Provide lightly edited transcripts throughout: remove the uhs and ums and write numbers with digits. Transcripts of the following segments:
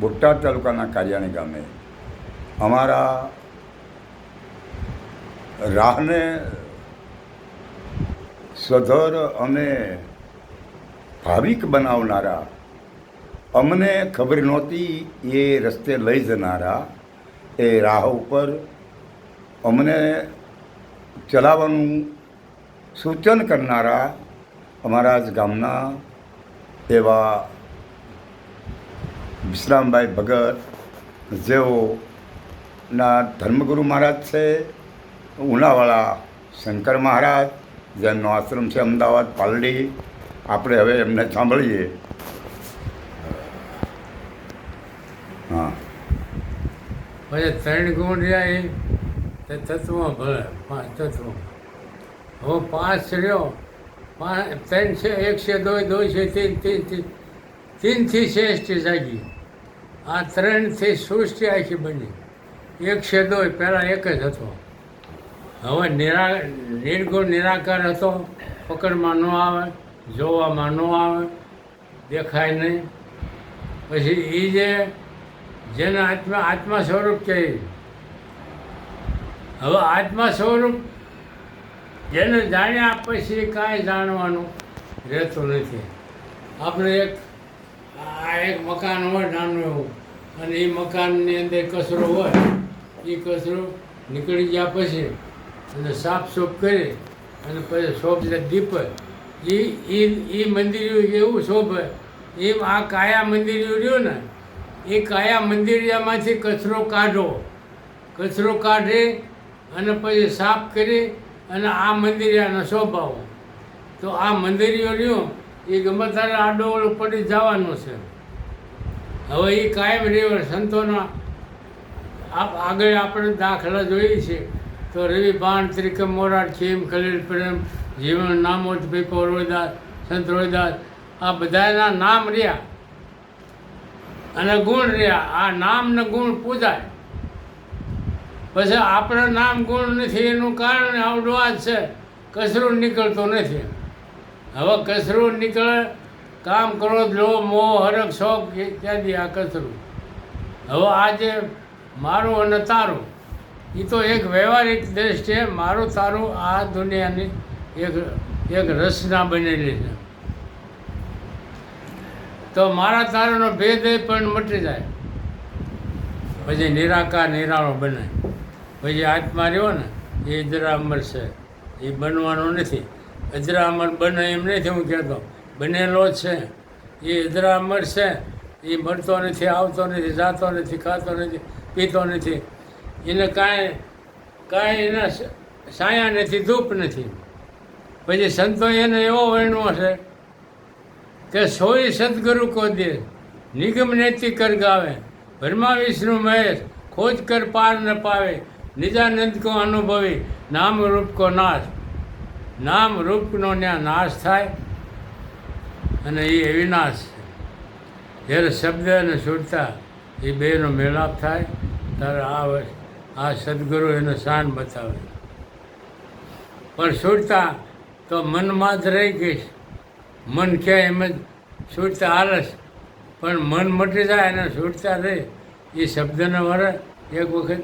બોટાદ તાલુકાના કારિયાણી ગામે અમારા રાહને સધર અને ભાવિક બનાવનારા, અમને ખબર નહોતી એ રસ્તે લઈ જનારા, એ રાહ ઉપર અમને ચલાવવાનું સૂચન કરનારા અમારા જ ગામના એવા વિશ્રામભાઈ ભગત, જેઓના ધર્મગુરુ મહારાજ છે ઉનાવાળા શંકર મહારાજ, જેમનો આશ્રમ છે અમદાવાદ પાલડી. આપણે હવે એમને સાંભળીએ. હા, પછી 3 ગુણ રહ્યા એ તત્વ ભલે 5 તત્વો. હવે 5 રહ્યો, 3 છે, 1 છે, 2 છે, 3થી શ્રેષ્ઠ જાગી. આ 3થી સૃષ્ટિ આખી બની. 1 છે 2, પહેલાં 1 જ હતો. હવે નિર્ગુણ નિરાકાર હતો, પકડમાં ન આવે, જોવામાં ન આવે, દેખાય નહીં. પછી એ જેને આત્મા સ્વરૂપ કહે, હવે આત્મા સ્વરૂપ જેને જાણ્યા પછી કાંઈ જાણવાનું રહેતું નથી. આપણે એક મકાન હોય નાનું એવું, અને એ મકાનની અંદર કચરો હોય, એ કચરો નીકળી ગયા પછી અને સાફસૂફ કરી અને પછી શોભે દીપે, એ મંદિર એવું શોભે. એમ આ કાયા મંદિર રહ્યું ને, એ કાયા મંદિરિયામાંથી કચરો કાઢો, કચરો કાઢી અને પછી સાફ કરી અને આ મંદિરિયાને શોભાવો. તો આ મંદિરીઓ રહ્યું એ ગમે ત્યારે આડોવળ પડી જવાનું છે. હવે એ કાયમ રહ્યો. સંતોના આગળ આપણે દાખલા જોઈએ છે તો રવિ બાણ ત્રિકમ મોરાર ખીમ ખલીલ પ્રેમ જીવન નામોત પીપો રોહિદાસ સંત રોહિદાસ, આ બધાના નામ રહ્યા અને ગુણ રહ્યા. આ નામ ને ગુણ પૂજાય. પછી આપણે નામ ગુણ નથી, એનું કારણ આવડું આ જ છે, કચરો નીકળતો નથી. હવે કચરો નીકળે, કામ ક્રોધ લોભ મોહ હરખ શોખ ઇત્યાદિ આ કચરું. હવે આ જે મારું અને તારું, એ તો એક વ્યવહારિક દ્રષ્ટિએ મારું તારું આ દુનિયાની એક રચના બનેલી છે. તો મારા તારાનો ભેદ પણ મટી જાય. પછી નિરાકાર નિરાળો બને. પછી આત્મા રહ્યો ને એ અજરા અમર છે, એ બનવાનો નથી. અજરા અમર બને એમ નથી હું કહેતો, બનેલો જ છે. એ અજરા અમર છે, એ મરતો નથી, આવતો નથી, જાતો નથી, ખાતો નથી, પીતો નથી. એને કાંઈ એના સાયા નથી, ધૂપ નથી. પછી સંતો એને એવો વર્ણવો છે કે સોય સદગુરુ કો દે નિગમ નેતિ કર ગાવે, બ્રહ્મા વિષ્ણુ મહેશ ખોજ કર પાર ન પાવે, નિજાનંદ કો અનુભવી નામ રૂપ કો નાશ. નામ રૂપનો ત્યાં નાશ થાય અને એ વિનાશ છે. જ્યારે શબ્દ અને સુરતા એ બેનો મેળાપ થાય ત્યારે આ સદગુરુ એનો શાન બતાવે. પણ સુરતા તો મનમાં જ રહી ગઈ. મન ક્યાં એમ જ સુરતા હાલસ, પણ મન મટી જાય અને સુરતા રહે. એ શબ્દને વરે એક વખત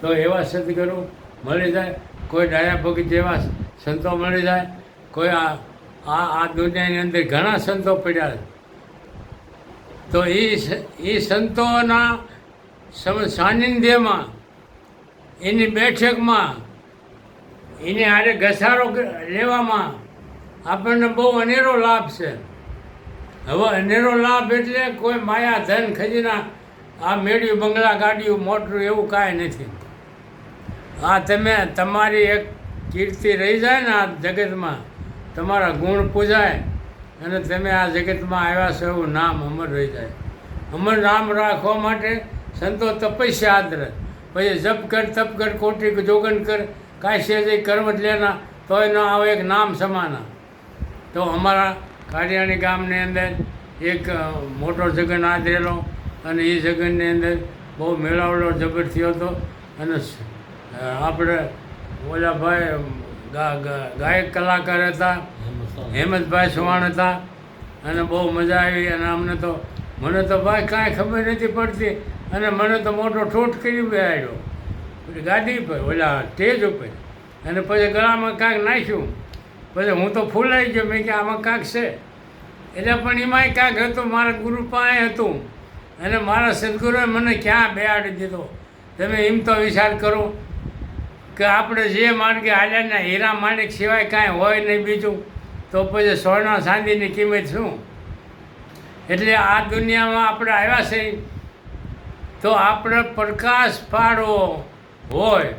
તો એવા સદગુરુ મળી જાય. કોઈ ડાયા ભગત જેવા સંતો મળી જાય. કોઈ આ દુનિયાની અંદર ઘણા સંતો પડ્યા છે. તો એ સંતોના સાનિધ્યમાં, એની બેઠકમાં, એની હારે ઘસારો લેવામાં આપણને બહુ અનેરો લાભ છે. હવે અનેરો લાભ એટલે કોઈ માયા ધન ખજીના આ મેળ્યું બંગલા ગાડીયું મોટરું એવું કાંઈ નથી. આ તમારી એક કીર્તિ રહી જાય ને આ જગતમાં, તમારા ગુણ પૂજાય અને તમે આ જગતમાં આવ્યા છો એવું નામ અમર રહી જાય. અમર નામ રાખવા માટે સંતો તપસ્યા આદરે. પછી જપ કર તપ કર કોટી જોગન કર કાંઈ છે જે કર્મ જ લેના તોય ન આવે એક નામ સમાના. તો અમારા કારિયાણી ગામની અંદર એક મોટો જગન આદરેલો અને એ જગનની અંદર બહુ મેળાવડો જબર થયો હતો. અને આપણે ઓલા ભાઈ ગાયક કલાકાર હતા, હેમંતભાઈ ચૌહાણ હતા અને બહુ મજા આવી. અને અમને તો મને તો ભાઈ કાંઈ ખબર નથી પડતી અને મને તો મોટો ઠોઠ કરી બેહાડ્યો પછી ગાડી પર ઓલા સ્ટેજ ઉપર અને પછી ગળામાં કાંઈક નાખ્યું પછી હું તો ફૂલાઈ ગયો મેં કે આમાં કાંઈક છે એટલે પણ એમાંય કાંઈક હતું મારા ગુરુ પાસે હતું અને મારા સદગુરુએ મને ક્યાં બેહાડી દીધો તમે એમ તો વિચાર કરો કે આપણે જે માર્ગે હાલ્યાના હીરા માણિક સિવાય કાંઈ હોય નહીં બીજું તો પછી સોના ચાંદીની કિંમત શું એટલે આ દુનિયામાં આપણે આવ્યા છે તો આપણે પ્રકાશ પાડવો હોય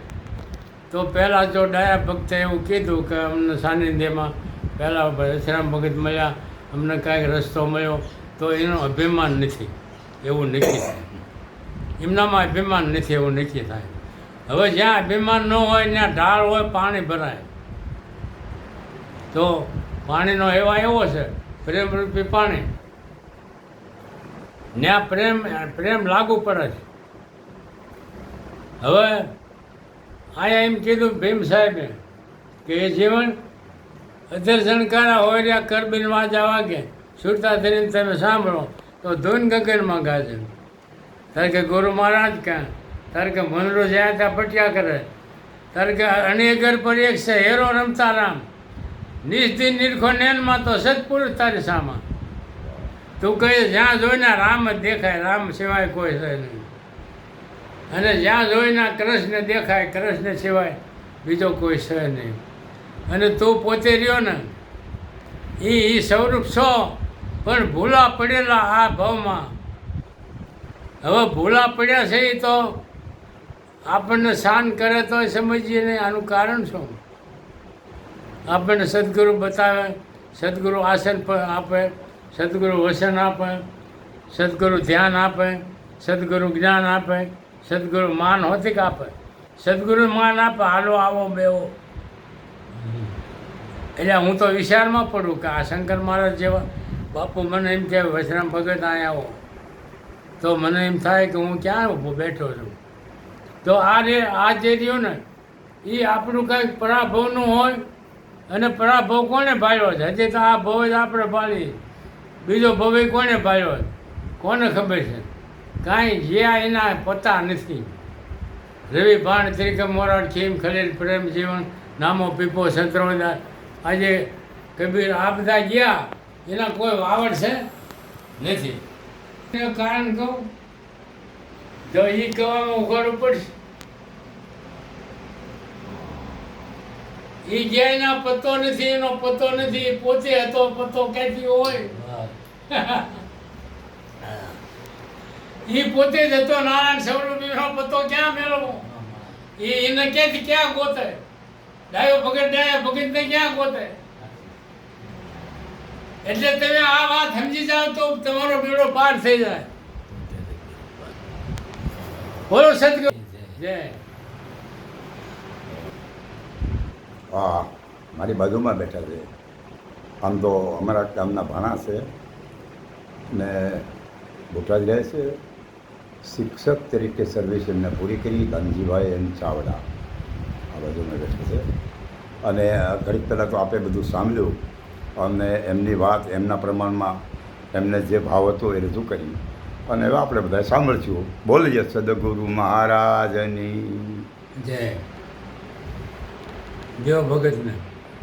તો પહેલાં જો ડાયા ભક્તે એવું કીધું કે અમને સાનિધ્યમાં પહેલાં દશરામ ભગત મળ્યા અમને કાંઈક રસ્તો મળ્યો તો એનું અભિમાન નથી એવું નક્કી થાય એમનામાં અભિમાન નથી એવું નક્કી થાય હવે જ્યાં અભિમાન ન હોય ત્યાં ઢાળ હોય પાણી ભરાય તો પાણીનો એવો છે પ્રેમરૂપી પાણી ત્યાં પ્રેમ લાગુ પડે છે હવે અહીંયા એમ કીધું ભીમ સાહેબે કે એ જીવન અધરજણકારા હોય રહ્યા કરબીન વાજા વાગે છૂટતા થઈને તમે સાંભળો તો ધૂન ગગનમાં ગાજે તારે કે ગુરુ મહારાજ ક્યાં તારે કે મનરો જ્યાં ત્યાં પટ્યા કરે તારે કે અણિયગર પર એક છે હેરો રમતા રામ નિષ્દિન નિરખો નેનમાં તો સત્પુરુષ તારી સામા તું કહીશ જ્યાં જોઈને રામ જ દેખાય રામ સિવાય કોઈ છે નહીં અને જ્યાં જોઈને કૃષ્ણ દેખાય કૃષ્ણ સિવાય બીજો કોઈ છે નહીં અને તું પોતે રહ્યો ને એ સ્વરૂપ છો પણ ભૂલા પડેલા આ ભાવમાં હવે ભૂલા પડ્યા છે એ તો આપણને શાન કરે તો સમજીએ નહીં આનું કારણ શું આપણને સદગુરુ બતાવે સદગુરુ આસન પર આપે સદગુરુ વસન આપે સદગુરુ ધ્યાન આપે સદગુરુ જ્ઞાન આપે સદગુરુ માન હોતિક આપે સદગુરુ માન આપે હાલો આવો બેવો એટલે હું તો વિચારમાં પડું કે આ શંકર મહારાજ જેવા બાપુ મને એમ કહે વશરામ ભગત અહીં આવો તો મને એમ થાય કે હું ક્યાં ઊભો બેઠો છું તો આ જે રહ્યો ને એ આપણું કંઈક પરાભવનું હોય અને પરાભવ કોને ભાળ્યો છે હજી તો આ ભવ જ આપણે ભાળી બીજો ભવ કોને ભાળ્યો કોને ખબર છે કાંઈ જ્યાં એના પતા નથી રવિ ભાણ તરીકે મોરાડ ખીમ ખલીલ પ્રેમ જીવન નામો પીપો સંતરોદાર આજે કબીર આ બધા ગયા એના કોઈ વાવડ છે નથી એનું કારણ કહું તો એ કહેવામાં ઉઘાડવું પડશે એ ગયા એના પતો નથી એનો પતો નથી એ પોતે હતો પતો ક્યાંથી હોય એ પોતે જ હતો નારાયણ સ્વરૂપીનો પતો ક્યાં મેળવવો એને ક્યાંથી ક્યાં ગોતે ડાયો ભગત ને ક્યાં ગોતે એટલે તમે આ વાત સમજી જાઓ તો તમારો બેડો પાર થઈ જાય બોલો સદગુરુ જય હા મારી બાજુમાં બેઠા છે આમ તો અમારા ગામના ભાણા છે ને બોટાદ રહે છે શિક્ષક તરીકે સર્વિસ એમને પૂરી કરી ધનજીભાઈ એન ચાવડા આ બાજુમાં બેઠા છે અને ઘડીક પહેલાં તો આપણે બધું સાંભળ્યું અને એમની વાત એમના પ્રમાણમાં એમને જે ભાવ હતો એ રજૂ કરી અને હવે આપણે બધા સાંભળશું બોલીએ સદગુરુ મહારાજની જય દેવ ભગતને